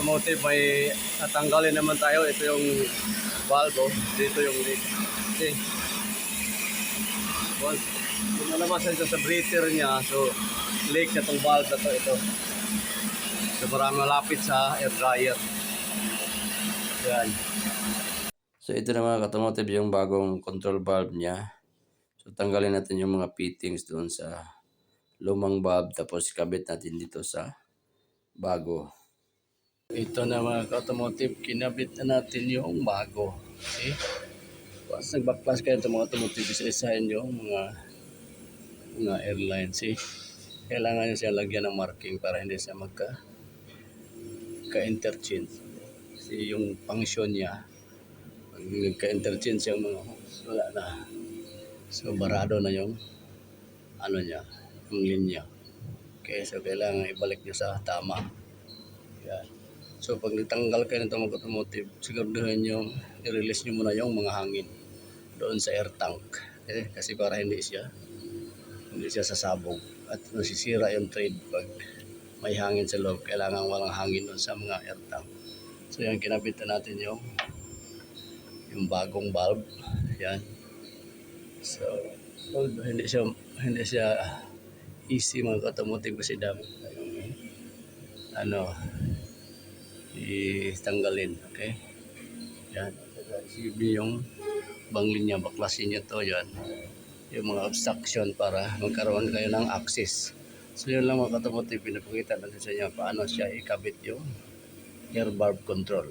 automotive, may natanggalin naman tayo. Ito yung valve, dito yung leak. Okay. Once lumalabas ito sa breather niya, so leak na itong valve na ito. So marami malapit sa air dryer. Yan. So ito na mga automotive yung bagong control valve niya. So tanggalin natin yung mga fittings doon sa lumang valve, tapos kabit natin dito sa bago. Ito na mga automotive, kinabit na natin yung bago. Okay? Once nagbaklas kayo itong mga automotive, isa-isahin yung mga airlines. See? Kailangan nyo siya lagyan ng marking para hindi siya ka-interchange. Kasi yung function niya, pag nagka-interchange yung mga hose, wala na. So barado na yung ano niya, yung linya. Okay, so kailangan ibalik niya sa tama. Yan. So pag nagtanggal kayo ng mga automotive, siguraduhin yung i-release nyo muna yung mga hangin doon sa air tank. Okay? Kasi para hindi siya sasabog at nasisira yung thread pag may hangin sa loob. Kailangan walang hangin doon sa mga air tank. So yan, kinabit na natin yung bagong valve. Yan. So hindi siya easy mga automotive kasi dami itanggalin. Okay? Yan. Sige yung banglin niya, baklasin niya to. Yan. Yung mga obstruction para magkaroon kayo ng access. So yun lang mga automotive, pinapakita natin sa inyo paano siya ikabit yung air valve control.